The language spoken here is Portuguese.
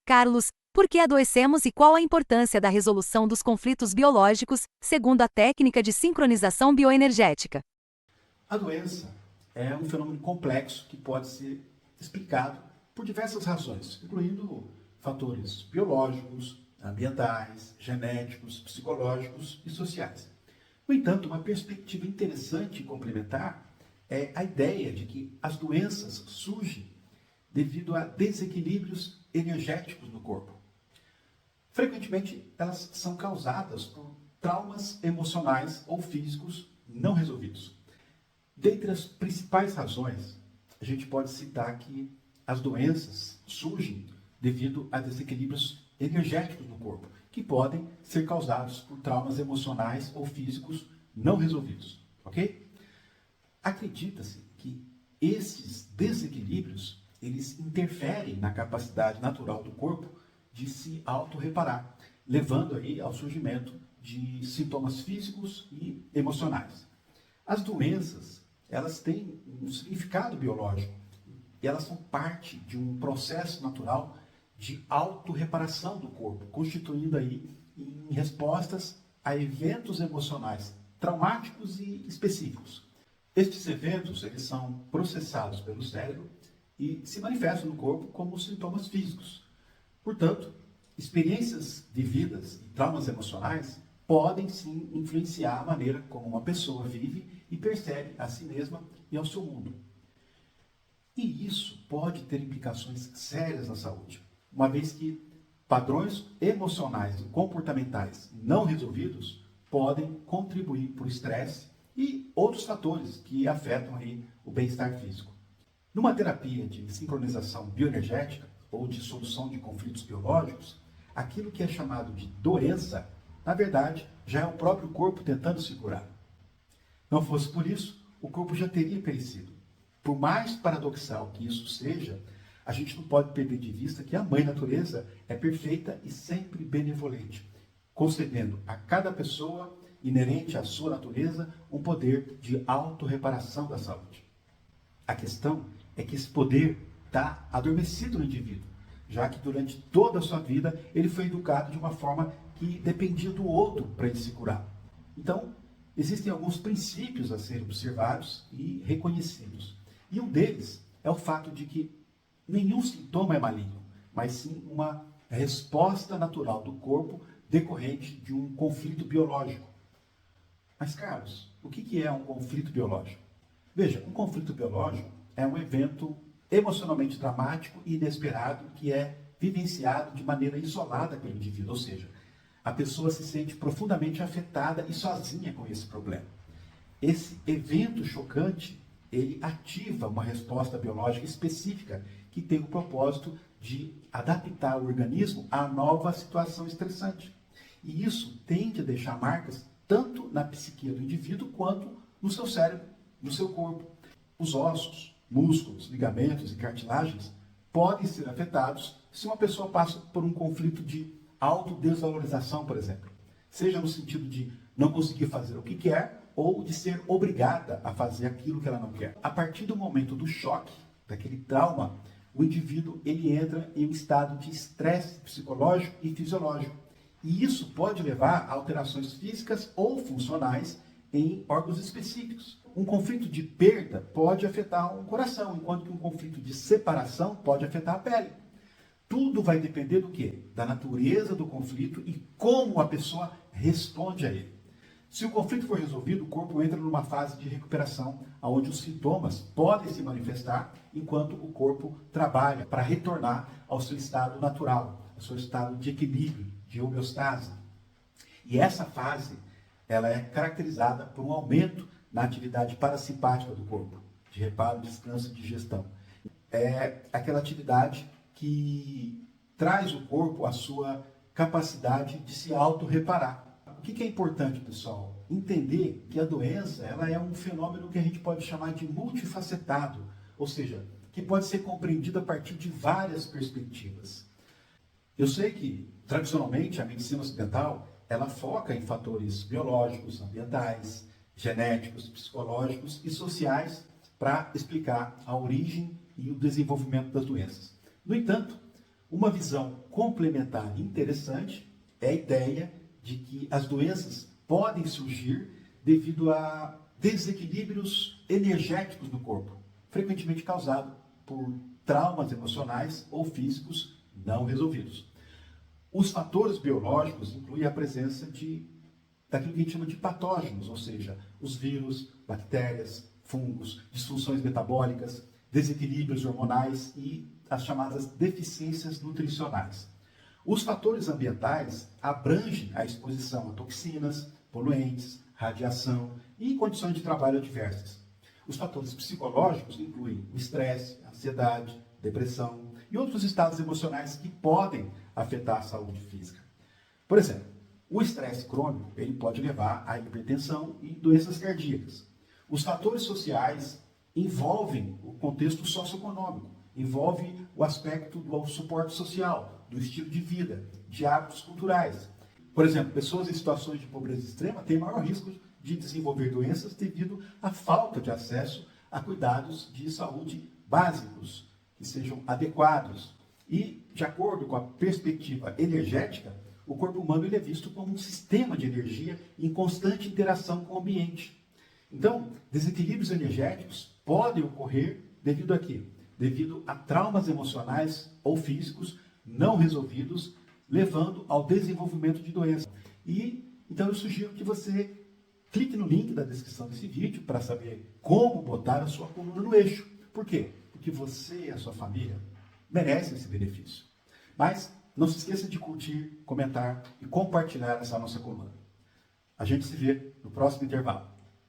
Carlos, por que adoecemos e qual a importância da resolução dos conflitos biológicos, segundo a técnica de sincronização bioenergética? A doença é um fenômeno complexo que pode ser explicado por diversas razões, incluindo fatores biológicos, ambientais, genéticos, psicológicos e sociais. No entanto, uma perspectiva interessante e complementar é a ideia de que as doenças surgem devido a desequilíbrios energéticos no corpo. Frequentemente, elas são causadas por traumas emocionais ou físicos não resolvidos. Dentre as principais razões, a gente pode citar que as doenças surgem devido a desequilíbrios energéticos no corpo, que podem ser causados por traumas emocionais ou físicos não resolvidos, ok? Acredita-se que esses desequilíbrios, eles interferem na capacidade natural do corpo de se autorreparar, levando aí ao surgimento de sintomas físicos e emocionais. As doenças, elas têm um significado biológico e elas são parte de um processo natural de autorreparação do corpo, constituindo aí em respostas a eventos emocionais traumáticos e específicos. Estes eventos, eles são processados pelo cérebro e se manifestam no corpo como sintomas físicos. Portanto, experiências vividas e traumas emocionais podem sim influenciar a maneira como uma pessoa vive e percebe a si mesma e ao seu mundo. E isso pode ter implicações sérias na saúde, uma vez que padrões emocionais e comportamentais não resolvidos podem contribuir para o estresse e outros fatores que afetam aí o bem-estar físico. Numa terapia de sincronização bioenergética ou de solução de conflitos biológicos, aquilo que é chamado de doença, na verdade, já é o próprio corpo tentando se curar. Não fosse por isso, o corpo já teria perecido. Por mais paradoxal que isso seja, a gente não pode perder de vista que a Mãe Natureza é perfeita e sempre benevolente, concedendo a cada pessoa, inerente à sua natureza, um poder de autorreparação da saúde. A questão é que esse poder está adormecido no indivíduo, já que durante toda a sua vida ele foi educado de uma forma que dependia do outro para ele se curar. Então, existem alguns princípios a serem observados e reconhecidos. E um deles é o fato de que nenhum sintoma é maligno, mas sim uma resposta natural do corpo decorrente de um conflito biológico. Mas, Carlos, o que é um conflito biológico? Veja, um conflito biológico é um evento emocionalmente dramático e inesperado que é vivenciado de maneira isolada pelo indivíduo, ou seja, a pessoa se sente profundamente afetada e sozinha com esse problema. Esse evento chocante, ele ativa uma resposta biológica específica que tem o propósito de adaptar o organismo à nova situação estressante. E isso tende a deixar marcas tanto na psique do indivíduo quanto no seu cérebro, no seu corpo. Os ossos, músculos, ligamentos e cartilagens podem ser afetados se uma pessoa passa por um conflito de autodesvalorização, por exemplo. Seja no sentido de não conseguir fazer o que quer ou de ser obrigada a fazer aquilo que ela não quer. A partir do momento do choque, daquele trauma, o indivíduo ele entra em um estado de estresse psicológico e fisiológico. E isso pode levar a alterações físicas ou funcionais em órgãos específicos. Um conflito de perda pode afetar um coração, enquanto que um conflito de separação pode afetar a pele. Tudo vai depender do quê? Da natureza do conflito e como a pessoa responde a ele. Se o conflito for resolvido, o corpo entra numa fase de recuperação, onde os sintomas podem se manifestar enquanto o corpo trabalha para retornar ao seu estado natural, ao seu estado de equilíbrio, de homeostase. E essa fase, ela é caracterizada por um aumento na atividade parasimpática do corpo, de reparo, descanso e digestão. É aquela atividade que traz o corpo à sua capacidade de se autorreparar. O que é importante, pessoal? Entender que a doença ela é um fenômeno que a gente pode chamar de multifacetado, ou seja, que pode ser compreendido a partir de várias perspectivas. Eu sei que, tradicionalmente, a medicina ocidental ela foca em fatores biológicos, ambientais, genéticos, psicológicos e sociais para explicar a origem e o desenvolvimento das doenças. No entanto, Uma visão complementar interessante é a ideia de que as doenças podem surgir devido a desequilíbrios energéticos do corpo, frequentemente causado por traumas emocionais ou físicos não resolvidos. Os fatores biológicos incluem a presença daquilo que a gente chama de patógenos, ou seja, os vírus, bactérias, fungos, disfunções metabólicas, desequilíbrios hormonais e as chamadas deficiências nutricionais. Os fatores ambientais abrangem a exposição a toxinas, poluentes, radiação e condições de trabalho adversas. Os fatores psicológicos incluem o estresse, a ansiedade, depressão e outros estados emocionais que podem afetar a saúde física. Por exemplo, o estresse crônico ele pode levar à hipertensão e doenças cardíacas. Os fatores sociais envolvem o contexto socioeconômico, envolve o aspecto do suporte social, do estilo de vida, de hábitos culturais. Por exemplo, pessoas em situações de pobreza extrema têm maior risco de desenvolver doenças devido à falta de acesso a cuidados de saúde básicos, que sejam adequados. E, de acordo com a perspectiva energética, o corpo humano ele é visto como um sistema de energia em constante interação com o ambiente. Então, desequilíbrios energéticos podem ocorrer devido a quê? Devido a traumas emocionais ou físicos não resolvidos, levando ao desenvolvimento de doenças. E, então, eu sugiro que você clique no link da descrição desse vídeo para saber como botar a sua coluna no eixo. Por quê? Porque você e a sua família merecem esse benefício. Mas não se esqueça de curtir, comentar e compartilhar essa nossa coluna. A gente se vê no próximo intervalo.